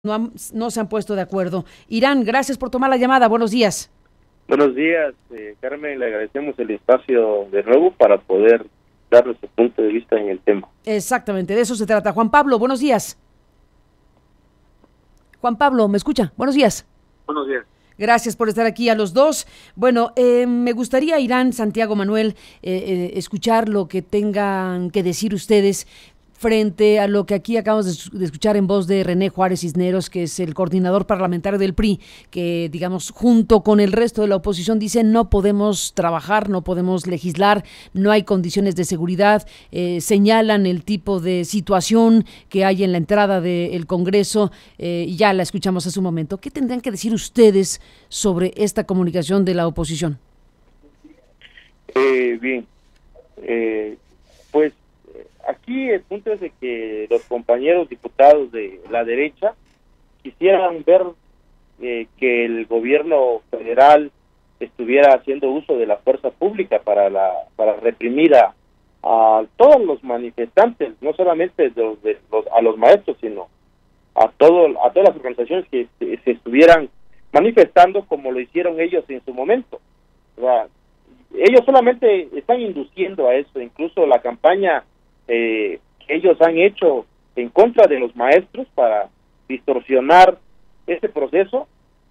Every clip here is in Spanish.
no se han puesto de acuerdo. Irán, gracias por tomar la llamada. Buenos días. Buenos días, Carmen. Le agradecemos el espacio de nuevo para poder dar nuestro punto de vista en el tema. Exactamente, de eso se trata. Juan Pablo, buenos días. Juan Pablo, ¿me escucha? Buenos días. Buenos días. Gracias por estar aquí a los dos. Bueno, me gustaría, Irán, Santiago, Manuel, escuchar lo que tengan que decir ustedes frente a lo que aquí acabamos de escuchar en voz de René Juárez Cisneros, que es el coordinador parlamentario del PRI, que, digamos, junto con el resto de la oposición dice no podemos trabajar, no podemos legislar, no hay condiciones de seguridad, señalan el tipo de situación que hay en la entrada del Congreso, y ya la escuchamos hace un momento. ¿Qué tendrían que decir ustedes sobre esta comunicación de la oposición? Bien, pues aquí el punto es de que los compañeros diputados de la derecha quisieran ver que el gobierno federal estuviera haciendo uso de la fuerza pública para reprimir a todos los manifestantes, no solamente a los maestros, sino a todas las organizaciones que se estuvieran manifestando como lo hicieron ellos en su momento. O sea, ellos solamente están induciendo a eso. Incluso la campaña que ellos han hecho en contra de los maestros para distorsionar ese proceso,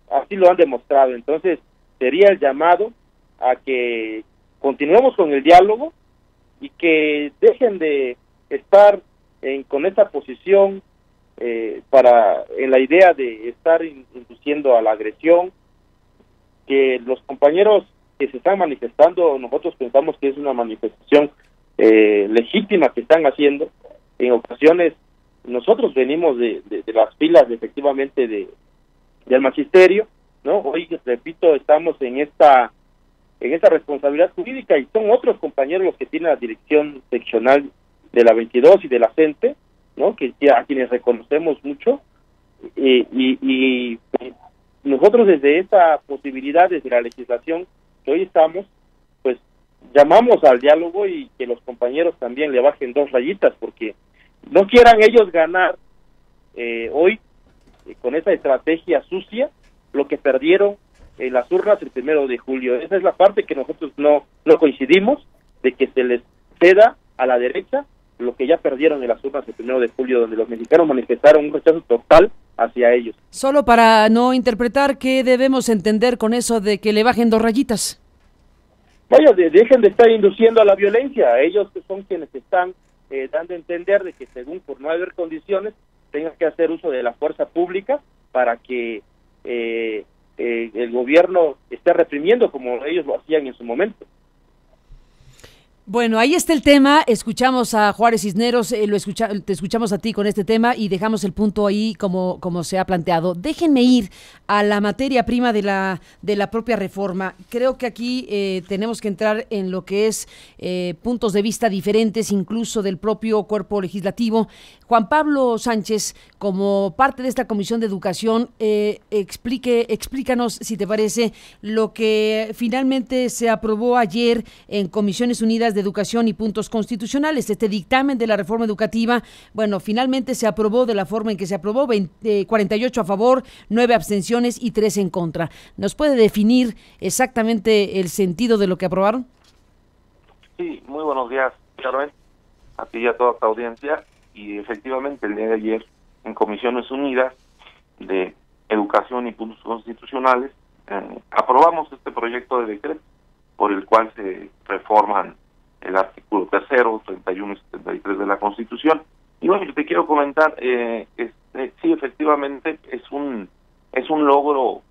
así lo han demostrado. Entonces, sería el llamado a que continuemos con el diálogo y que dejen de estar con esta posición en la idea de estar induciendo a la agresión. Que los compañeros que se están manifestando, nosotros pensamos que es una manifestación legítima que están haciendo. En ocasiones nosotros venimos de las filas efectivamente del magisterio, ¿no? Hoy, repito, estamos en esta responsabilidad jurídica y son otros compañeros los que tienen la dirección seccional de la 22 y de la CENTE, ¿no? A quienes reconocemos mucho, y nosotros desde esta posibilidad, desde la legislación que hoy estamos, pues llamamos al diálogo y que los compañeros también le bajen 2 rayitas, porque no quieran ellos ganar hoy con esa estrategia sucia lo que perdieron en las urnas el 1 de julio. Esa es la parte que nosotros no coincidimos, de que se les ceda a la derecha lo que ya perdieron en las urnas el 1 de julio, donde los mexicanos manifestaron un rechazo total hacia ellos. Solo para no interpretar, ¿qué debemos entender con eso de que le bajen 2 rayitas? Vaya, dejen de estar induciendo a la violencia. Ellos que son quienes están dando a entender de que según por no haber condiciones tengan que hacer uso de la fuerza pública para que el gobierno esté reprimiendo como ellos lo hacían en su momento. Bueno, ahí está el tema. Escuchamos a Juárez Cisneros, te escuchamos a ti con este tema y dejamos el punto ahí como se ha planteado. Déjenme ir a la materia prima de la propia reforma. Creo que aquí tenemos que entrar en lo que es puntos de vista diferentes, incluso del propio cuerpo legislativo. Juan Pablo Sánchez, como parte de esta Comisión de Educación, explícanos, si te parece, lo que finalmente se aprobó ayer en Comisiones Unidas de Educación y Puntos Constitucionales. Este dictamen de la reforma educativa, bueno, finalmente se aprobó de la forma en que se aprobó, 48 a favor, 9 abstenciones y 3 en contra. ¿Nos puede definir exactamente el sentido de lo que aprobaron? Sí, muy buenos días, Carmen, a ti y a toda tu audiencia. Y efectivamente el día de ayer en Comisiones Unidas de Educación y Puntos Constitucionales aprobamos este proyecto de decreto por el cual se reforman el artículo 3º, 31 y 73 de la Constitución. Y bueno, yo te quiero comentar, sí, efectivamente es un logro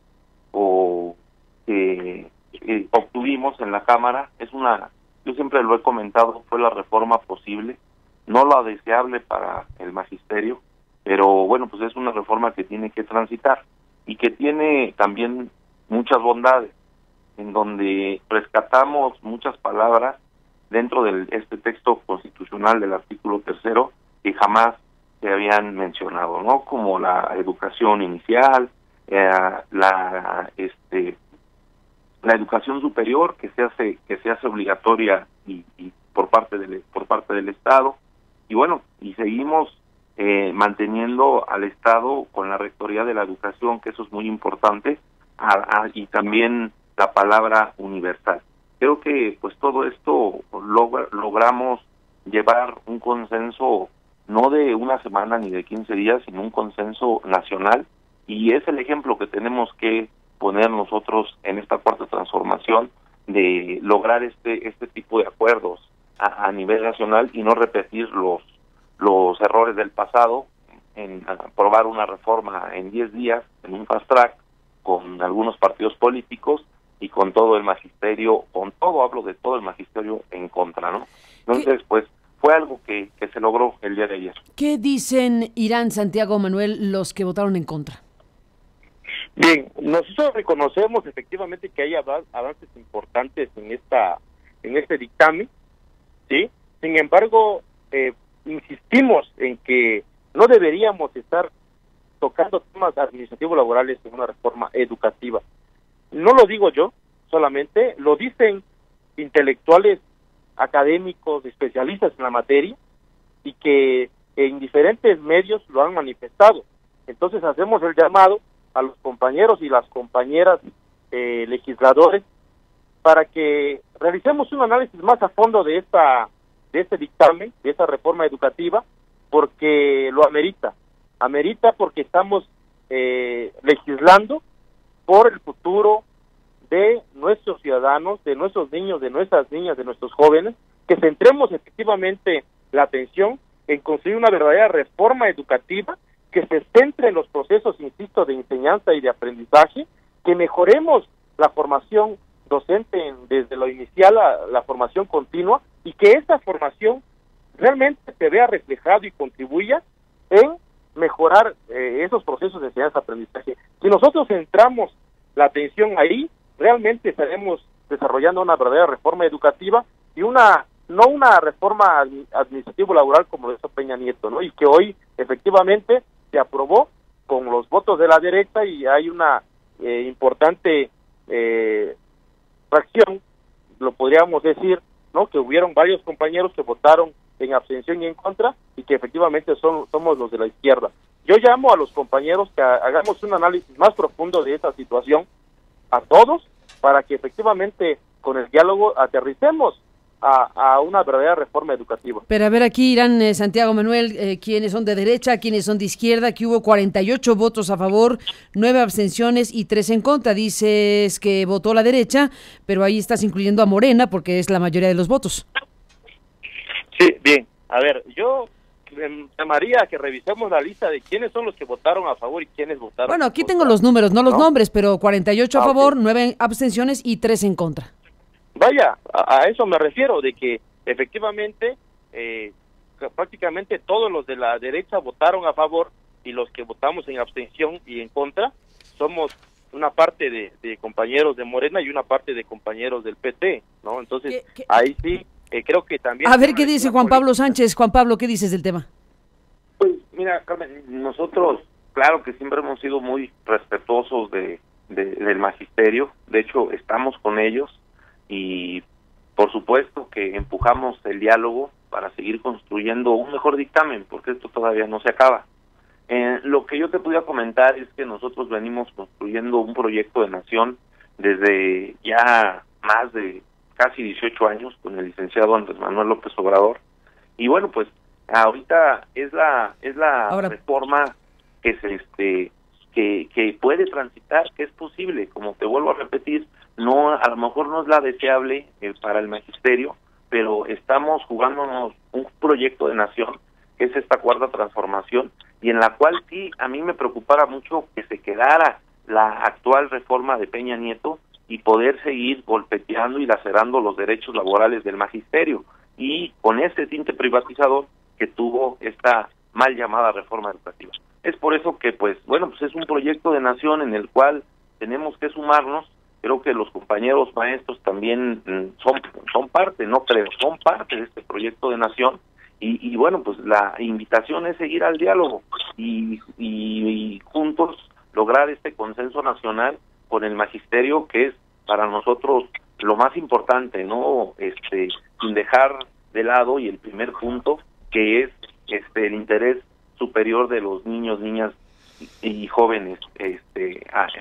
que obtuvimos en la Cámara. Yo siempre lo he comentado, fue la reforma posible, no la deseable para el magisterio, pero bueno, pues es una reforma que tiene que transitar y que tiene también muchas bondades, en donde rescatamos muchas palabras dentro de este texto constitucional del artículo 3º que jamás se habían mencionado, ¿no? Como la educación inicial, la educación superior que se hace obligatoria y por parte del Estado. Y bueno, y seguimos manteniendo al Estado con la Rectoría de la Educación, que eso es muy importante, y también la palabra universal. Creo que pues todo esto logramos llevar un consenso no de una semana ni de 15 días, sino un consenso nacional, y es el ejemplo que tenemos que poner nosotros en esta cuarta transformación, de lograr este tipo de acuerdos a nivel nacional y no repetir los errores del pasado, en aprobar una reforma en 10 días, en un fast track, con algunos partidos políticos y con todo el magisterio, hablo de todo el magisterio en contra, ¿no? Entonces, pues, fue algo que se logró el día de ayer. ¿Qué dicen Irán, Santiago, Manuel, los que votaron en contra? Bien, nosotros reconocemos efectivamente que hay avances importantes en este dictamen, ¿sí? Sin embargo, insistimos en que no deberíamos estar tocando temas administrativos laborales en una reforma educativa. No lo digo yo solamente, lo dicen intelectuales, académicos, especialistas en la materia, y que en diferentes medios lo han manifestado. Entonces hacemos el llamado a los compañeros y las compañeras legisladores para que realicemos un análisis más a fondo de este dictamen, de esta reforma educativa, porque lo amerita porque estamos legislando por el futuro de nuestros ciudadanos, de nuestros niños, de nuestras niñas, de nuestros jóvenes, que centremos efectivamente la atención en construir una verdadera reforma educativa que se centre en los procesos, insisto, de enseñanza y de aprendizaje, que mejoremos la formación docente desde lo inicial a la formación continua, y que esta formación realmente se vea reflejado y contribuya en mejorar esos procesos de enseñanza-aprendizaje. Si nosotros centramos la atención ahí, realmente estaremos desarrollando una verdadera reforma educativa y no una reforma administrativo-laboral como lo hizo Peña Nieto, ¿no? Y que hoy efectivamente se aprobó con los votos de la derecha, y hay una importante fracción, lo podríamos decir, ¿no? Que hubieron varios compañeros que votaron en abstención y en contra, y que efectivamente somos los de la izquierda. Yo llamo a los compañeros que hagamos un análisis más profundo de esta situación, a todos, para que efectivamente con el diálogo aterricemos a una verdadera reforma educativa. Pero a ver, aquí Irán, Santiago, Manuel, quiénes son de derecha, quiénes son de izquierda, que hubo 48 votos a favor, 9 abstenciones y 3 en contra. Dices que votó la derecha, pero ahí estás incluyendo a Morena porque es la mayoría de los votos. Sí, bien. A ver, yo llamaría a que revisemos la lista de quiénes son los que votaron a favor y quiénes votaron. Bueno, aquí tengo los números, no los nombres, pero 48 a favor, 9 abstenciones y 3 en contra. Vaya, a eso me refiero, de que efectivamente prácticamente todos los de la derecha votaron a favor, y los que votamos en abstención y en contra somos una parte de compañeros de Morena y una parte de compañeros del PT, ¿no? Entonces, ahí sí, creo que también... A ver, ¿qué dice Juan Pablo Sánchez? Juan Pablo, ¿qué dices del tema? Pues mira, Carmen, nosotros, claro que siempre hemos sido muy respetuosos del magisterio, de hecho estamos con ellos, y por supuesto que empujamos el diálogo para seguir construyendo un mejor dictamen, porque esto todavía no se acaba. Lo que yo te podía comentar es que nosotros venimos construyendo un proyecto de nación desde ya más de casi 18 años con el licenciado Andrés Manuel López Obrador, y bueno, pues ahorita es la reforma que que puede transitar, que es posible, como te vuelvo a repetir, no, a lo mejor no es la deseable para el magisterio, pero estamos jugándonos un proyecto de nación, que es esta cuarta transformación, y en la cual sí, a mí me preocupara mucho que se quedara la actual reforma de Peña Nieto y poder seguir golpeteando y lacerando los derechos laborales del magisterio, y con ese tinte privatizador que tuvo esta mal llamada reforma educativa. Es por eso que, pues es un proyecto de nación en el cual tenemos que sumarnos. Creo que los compañeros maestros también son parte, son parte de este proyecto de nación, y pues la invitación es seguir al diálogo y juntos lograr este consenso nacional con el magisterio, que es para nosotros lo más importante, no sin dejar de lado, y el primer punto, que es el interés superior de los niños, niñas y jóvenes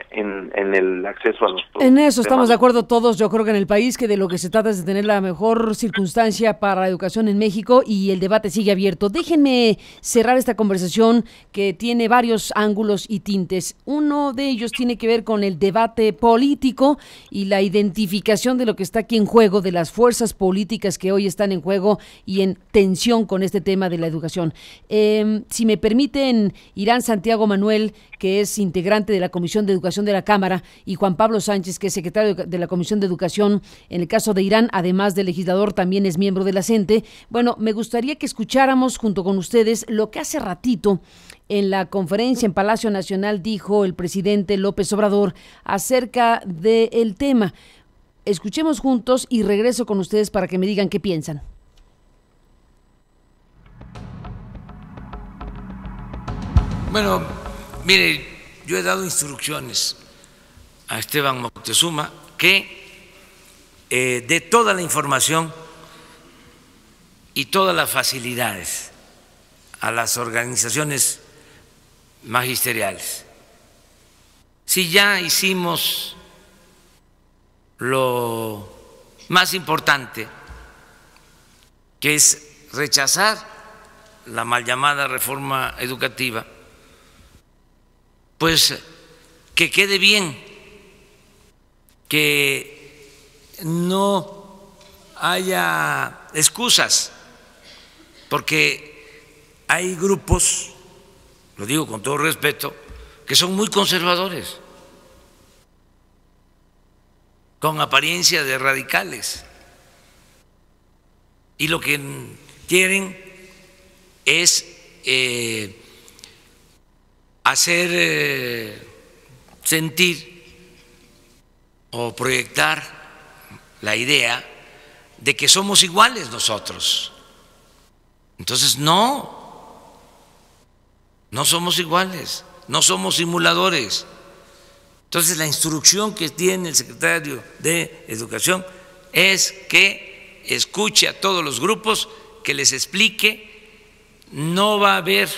en el acceso a los productos. En eso estamos de acuerdo todos, yo creo que en el país, que de lo que se trata es de tener la mejor circunstancia para la educación en México, y el debate sigue abierto. Déjenme cerrar esta conversación que tiene varios ángulos y tintes. Uno de ellos tiene que ver con el debate político y la identificación de lo que está aquí en juego, de las fuerzas políticas que hoy están en juego y en tensión con este tema de la educación. Si me permiten, Irán Santiago Manuel, que es integrante de la Comisión de Educación de la Cámara, y Juan Pablo Sánchez, que es secretario de la Comisión de Educación, en el caso de Irán, además de legislador, también es miembro de la CENTE. Bueno, me gustaría que escucháramos junto con ustedes lo que hace ratito en la conferencia en Palacio Nacional dijo el presidente López Obrador acerca del tema. Escuchemos juntos y regreso con ustedes para que me digan qué piensan. Bueno, mire, yo he dado instrucciones a Esteban Moctezuma que dé toda la información y todas las facilidades a las organizaciones magisteriales. Si ya hicimos lo más importante, que es rechazar la mal llamada reforma educativa, pues que quede bien, que no haya excusas, porque hay grupos, lo digo con todo respeto, que son muy conservadores, con apariencia de radicales, y lo que quieren es hacer sentir o proyectar la idea de que somos iguales nosotros. Entonces, no somos iguales, no somos simuladores. Entonces, la instrucción que tiene el secretario de Educación es que escuche a todos los grupos, que les explique, no va a haber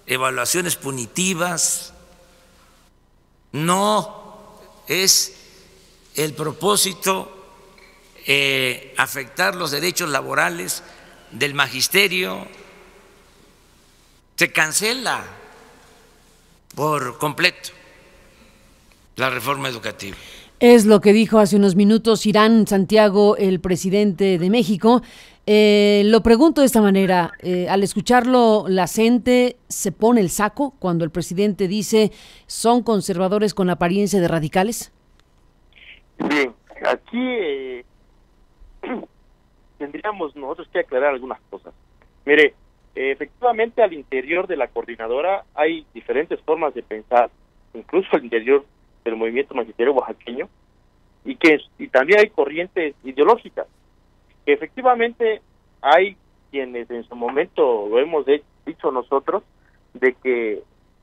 evaluaciones punitivas, no es el propósito afectar los derechos laborales del magisterio, se cancela por completo la reforma educativa. Es lo que dijo hace unos minutos Irán Santiago, el presidente de México. Lo pregunto de esta manera, al escucharlo, ¿la CENTE se pone el saco cuando el presidente dice son conservadores con apariencia de radicales? Bien, aquí tendríamos nosotros que aclarar algunas cosas. Mire, efectivamente al interior de la coordinadora hay diferentes formas de pensar, incluso al interior del movimiento magisterial oaxaqueño, y también hay corrientes ideológicas. Que efectivamente hay quienes en su momento lo hemos dicho nosotros, de que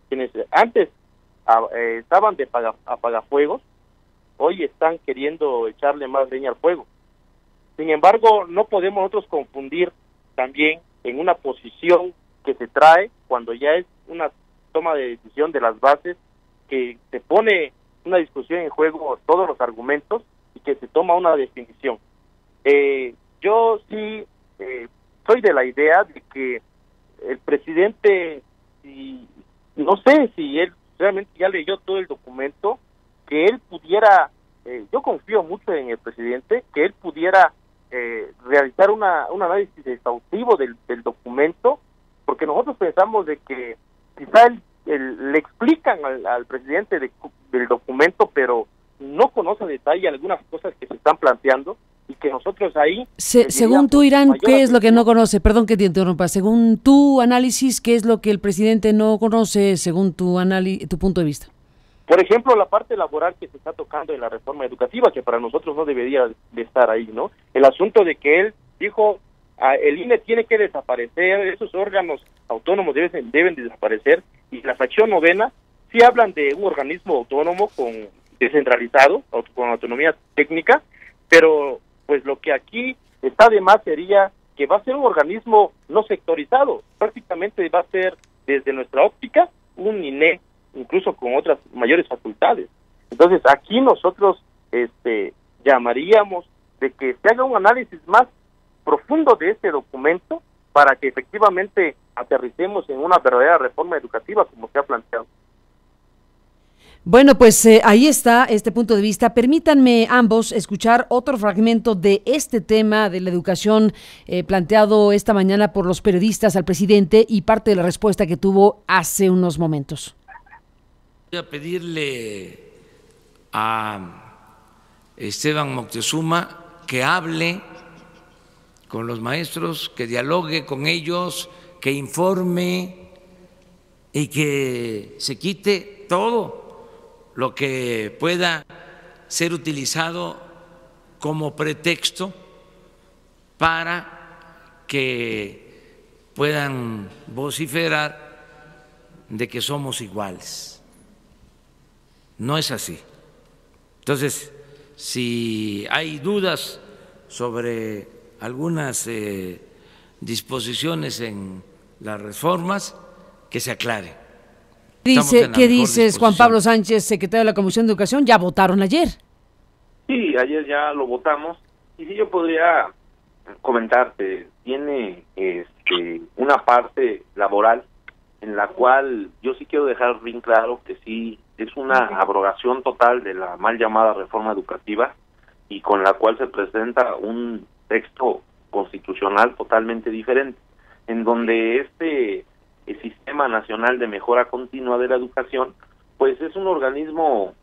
quienes antes estaban de apagafuegos, hoy están queriendo echarle más leña al fuego. Sin embargo, no podemos nosotros confundir también en una posición que se trae cuando ya es una toma de decisión de las bases, que se pone una discusión en juego todos los argumentos y que se toma una definición. Yo sí soy de la idea de que el presidente, no sé si él realmente ya leyó todo el documento, que él pudiera, yo confío mucho en el presidente, que él pudiera realizar un análisis exhaustivo del documento, porque nosotros pensamos de que quizá le explican al presidente del documento, pero no conoce a detalle algunas cosas que se están planteando, y que nosotros ahí... según tú, Irán, ¿qué es lo que no conoce? Perdón que te interrumpa. Según tu análisis, ¿qué es lo que el presidente no conoce según tu punto de vista? Por ejemplo, la parte laboral que se está tocando en la reforma educativa, que para nosotros no debería de estar ahí, ¿no? El asunto de que él dijo, el INE tiene que desaparecer, esos órganos autónomos deben de desaparecer, y la fracción novena sí hablan de un organismo autónomo descentralizado, con autonomía técnica, pero pues lo que aquí está de más sería que va a ser un organismo no sectorizado, prácticamente va a ser desde nuestra óptica un INE, incluso con otras mayores facultades. Entonces aquí nosotros llamaríamos de que se haga un análisis más profundo de este documento para que efectivamente aterricemos en una verdadera reforma educativa como se ha planteado. Bueno, pues ahí está este punto de vista. Permítanme ambos escuchar otro fragmento de este tema de la educación planteado esta mañana por los periodistas al presidente y parte de la respuesta que tuvo hace unos momentos. Voy a pedirle a Esteban Moctezuma que hable con los maestros, que dialogue con ellos, que informe y que se quite todo lo que pueda ser utilizado como pretexto para que puedan vociferar de que somos iguales. No es así. Entonces, si hay dudas sobre algunas disposiciones en las reformas, que se aclare. ¿Qué dices, Juan Pablo Sánchez, secretario de la Comisión de Educación? Ya votaron ayer. Sí, ayer ya lo votamos. Y si yo podría comentarte, tiene una parte laboral en la cual yo sí quiero dejar bien claro que sí es una abrogación total de la mal llamada reforma educativa y con la cual se presenta un texto constitucional totalmente diferente, en donde el Sistema Nacional de Mejora Continua de la Educación, pues es un organismo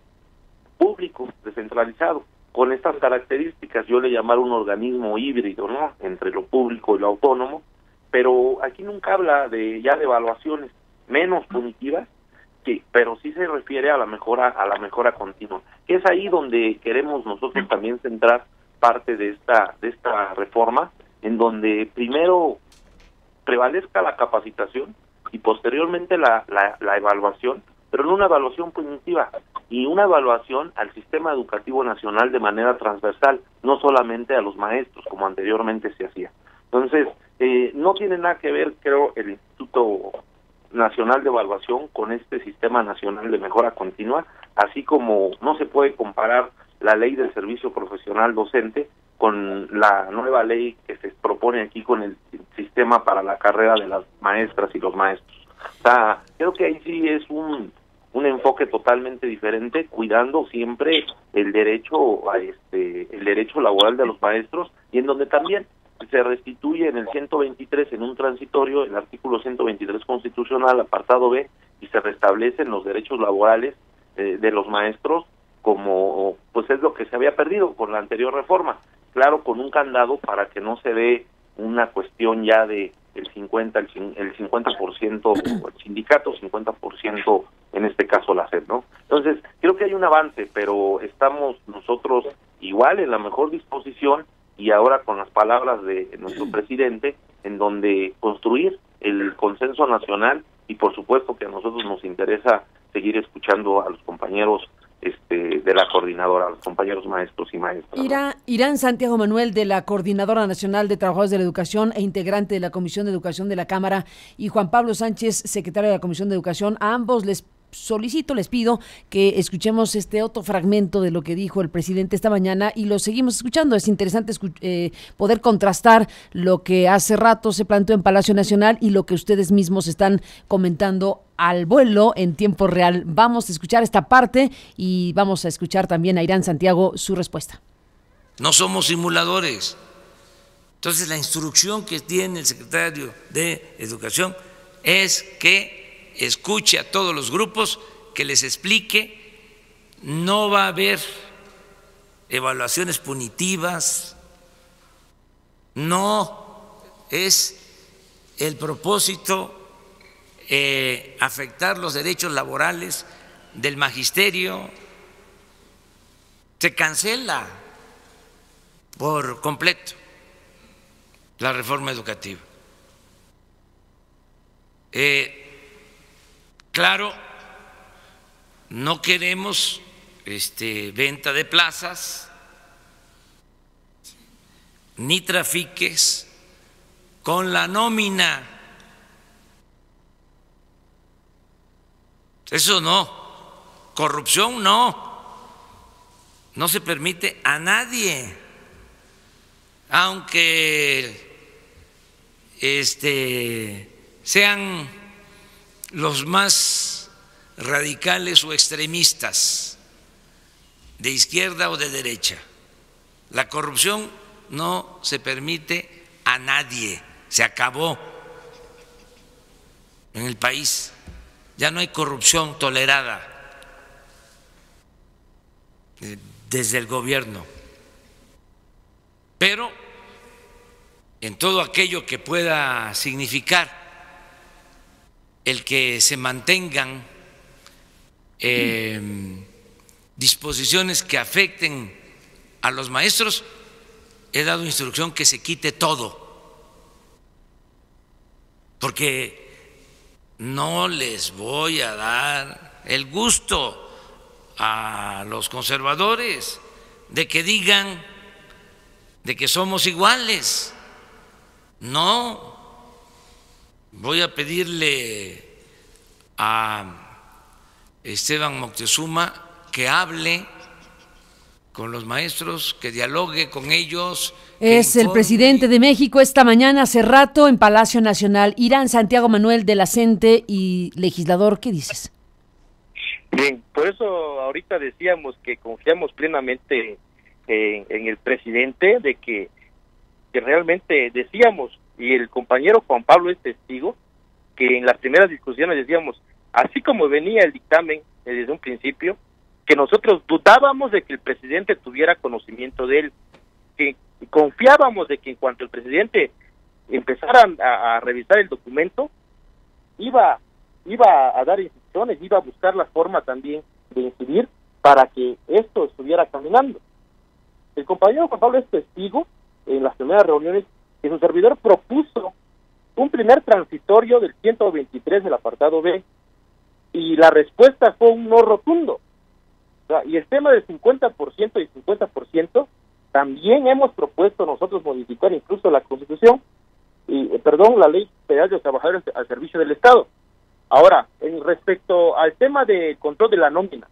público, descentralizado, con estas características. Yo le llamaría un organismo híbrido, ¿no?, entre lo público y lo autónomo, pero aquí nunca habla de evaluaciones menos punitivas, pero sí se refiere a la mejora continua. Es ahí donde queremos nosotros también centrar parte de esta reforma, en donde primero prevalezca la capacitación y posteriormente la evaluación, pero no una evaluación punitiva, y una evaluación al sistema educativo nacional de manera transversal, no solamente a los maestros, como anteriormente se hacía. Entonces, no tiene nada que ver, creo, el Instituto Nacional de Evaluación con este Sistema Nacional de Mejora Continua, así como no se puede comparar la ley del servicio profesional docente con la nueva ley que se propone aquí con el sistema para la carrera de las maestras y los maestros. O sea, creo que ahí sí es un enfoque totalmente diferente, cuidando siempre el derecho el derecho laboral de los maestros, y en donde también se restituye en el 123 en un transitorio el artículo 123 constitucional, apartado B, y se restablecen los derechos laborales de los maestros, como pues es lo que se había perdido con la anterior reforma. Claro, con un candado para que no se dé una cuestión ya de el 50% el sindicato, 50% en este caso la SED, ¿no? Entonces, creo que hay un avance, pero estamos nosotros igual en la mejor disposición, y ahora con las palabras de nuestro presidente, en donde construir el consenso nacional, y por supuesto que a nosotros nos interesa seguir escuchando a los compañeros de la coordinadora, a los compañeros maestros y maestras. Irán Santiago Manuel, de la Coordinadora Nacional de Trabajadores de la Educación e integrante de la Comisión de Educación de la Cámara, y Juan Pablo Sánchez, secretario de la Comisión de Educación, a ambos les pido que escuchemos este otro fragmento de lo que dijo el presidente esta mañana, y lo seguimos escuchando. Es interesante poder contrastar lo que hace rato se planteó en Palacio Nacional y lo que ustedes mismos están comentando al vuelo en tiempo real. Vamos a escuchar esta parte y vamos a escuchar también a Irán Santiago su respuesta. No somos simuladores. Entonces, la instrucción que tiene el secretario de Educación es que escuche a todos los grupos, que les explique. No va a haber evaluaciones punitivas, no es el propósito afectar los derechos laborales del magisterio. Se cancela por completo la reforma educativa. Claro, no queremos venta de plazas, ni trafiques, con la nómina. Eso no, corrupción no se permite a nadie, aunque sean los más radicales o extremistas, de izquierda o de derecha. La corrupción no se permite a nadie, se acabó en el país, ya no hay corrupción tolerada desde el gobierno, pero en todo aquello que pueda significar el que se mantengan disposiciones que afecten a los maestros, he dado instrucción que se quite todo, porque no les voy a dar el gusto a los conservadores de que digan de que somos iguales. No, voy a pedirle a Esteban Moctezuma que hable con los maestros, que dialogue con ellos. Es el presidente de México esta mañana, hace rato, en Palacio Nacional. Irán Santiago Manuel de la CENTE y legislador, ¿qué dices? Bien, por eso ahorita decíamos que confiamos plenamente en el presidente, de que realmente decíamos, y el compañero Juan Pablo es testigo, que en las primeras discusiones decíamos, así como venía el dictamen desde un principio, que nosotros dudábamos de que el presidente tuviera conocimiento de él, que confiábamos de que en cuanto el presidente empezara a revisar el documento, iba a dar instrucciones, iba a buscar la forma también de incidir para que esto estuviera caminando. El compañero Juan Pablo es testigo en las primeras reuniones que su servidor propuso un primer transitorio del 123 del apartado B, y la respuesta fue un no rotundo. O sea, y el tema del 50% y 50%, también hemos propuesto nosotros modificar incluso la Constitución, la Ley Federal de los Trabajadores al Servicio del Estado. Ahora, en respecto al tema del control de la nómina,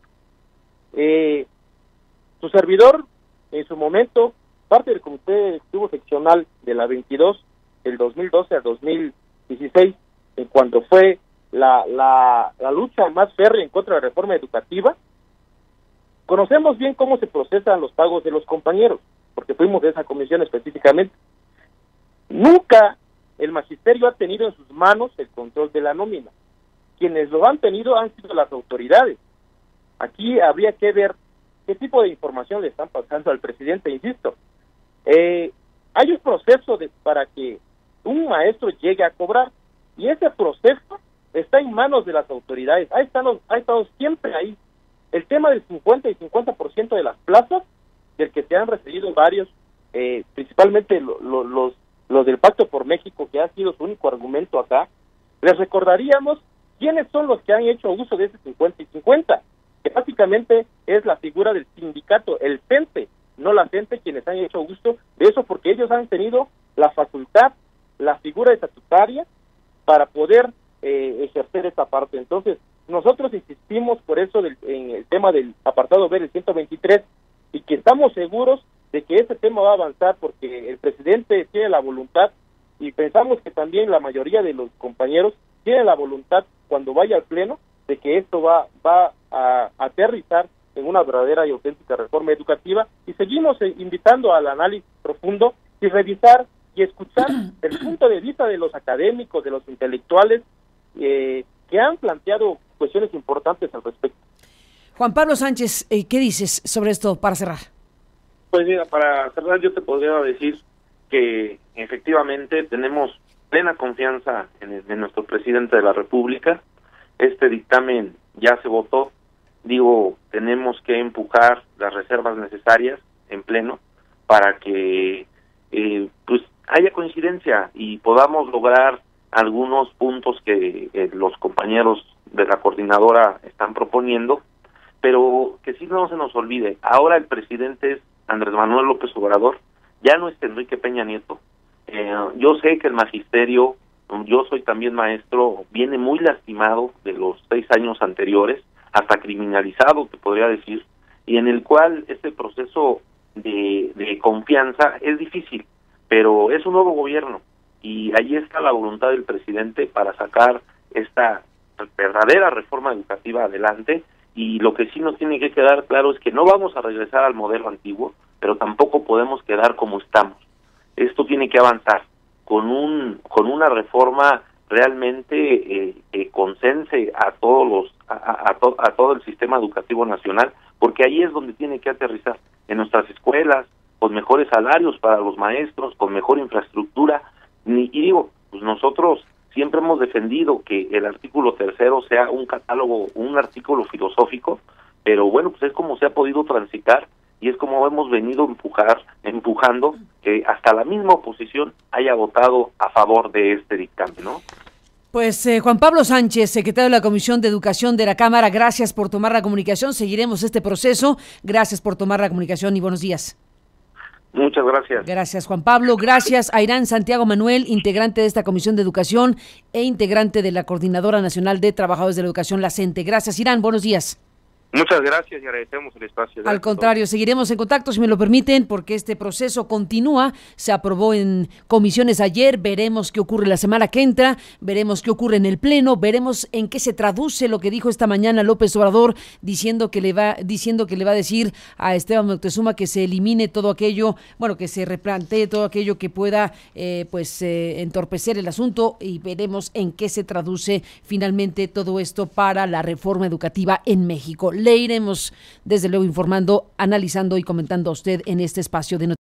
su servidor, en su momento, parte del Comité Ejecutivo Seccional de la 22, del 2012 al 2016, cuando fue la lucha más férrea en contra de la reforma educativa, conocemos bien cómo se procesan los pagos de los compañeros, porque fuimos de esa comisión específicamente. Nunca el magisterio ha tenido en sus manos el control de la nómina. Quienes lo han tenido han sido las autoridades. Aquí habría que ver qué tipo de información le están pasando al presidente, insisto. Hay un proceso para que un maestro llegue a cobrar, y ese proceso está en manos de las autoridades. Ha estado siempre ahí. El tema del 50 y 50% de las plazas, del que se han referido varios, principalmente los del Pacto por México, que ha sido su único argumento acá, les recordaríamos quiénes son los que han hecho uso de ese 50 y 50, que básicamente es la figura del sindicato, el CENTE, no la CENTE, quienes han hecho uso de eso, porque ellos han tenido la facultad, la figura estatutaria para poder ejercer esta parte. Entonces, nosotros insistimos por eso en el tema del apartado B del 123, y que estamos seguros de que ese tema va a avanzar, porque el presidente tiene la voluntad, y pensamos que también la mayoría de los compañeros tienen la voluntad, cuando vaya al Pleno, de que esto va a aterrizar en una verdadera y auténtica reforma educativa, y seguimos invitando al análisis profundo y revisar y escuchar el punto de vista de los académicos, de los intelectuales, que han planteado cuestiones importantes al respecto. Juan Pablo Sánchez, ¿qué dices sobre esto para cerrar? Pues mira, para cerrar yo te podría decir que efectivamente tenemos plena confianza en nuestro presidente de la República. Este dictamen ya se votó. Tenemos que empujar las reservas necesarias en pleno para que pues haya coincidencia y podamos lograr algunos puntos que los compañeros de la coordinadora están proponiendo, pero que sí no se nos olvide, ahora el presidente es Andrés Manuel López Obrador, ya no es Enrique Peña Nieto, Yo sé que el magisterio, yo soy también maestro, viene muy lastimado de los 6 años anteriores, hasta criminalizado, te podría decir, y en el cual este proceso de confianza es difícil, pero es un nuevo gobierno, y ahí está la voluntad del presidente para sacar esta verdadera reforma educativa adelante, y lo que sí nos tiene que quedar claro es que no vamos a regresar al modelo antiguo, pero tampoco podemos quedar como estamos. Esto tiene que avanzar con una reforma realmente que consense a todos a todo el sistema educativo nacional, porque ahí es donde tiene que aterrizar, en nuestras escuelas, con mejores salarios para los maestros, con mejor infraestructura. Y digo, pues nosotros siempre hemos defendido que el artículo 3º sea un catálogo, un artículo filosófico, pero bueno, pues es como se ha podido transitar y es como hemos venido empujando que hasta la misma oposición haya votado a favor de este dictamen, ¿no? Pues Juan Pablo Sánchez, secretario de la Comisión de Educación de la Cámara, gracias por tomar la comunicación, seguiremos este proceso, gracias por tomar la comunicación y buenos días. Muchas gracias. Gracias, Juan Pablo. Gracias a Irán Santiago Manuel, integrante de esta Comisión de Educación e integrante de la Coordinadora Nacional de Trabajadores de la Educación, la CENTE. Gracias, Irán. Buenos días. Muchas gracias y agradecemos el espacio. Al contrario, seguiremos en contacto, si me lo permiten, porque este proceso continúa. Se aprobó en comisiones ayer, veremos qué ocurre la semana que entra, veremos qué ocurre en el Pleno, veremos en qué se traduce lo que dijo esta mañana López Obrador, diciendo que le va a decir a Esteban Moctezuma que se elimine todo aquello, que se replantee todo aquello que pueda entorpecer el asunto, y veremos en qué se traduce finalmente todo esto para la reforma educativa en México. Le iremos, desde luego, informando, analizando y comentando a usted en este espacio de noticias.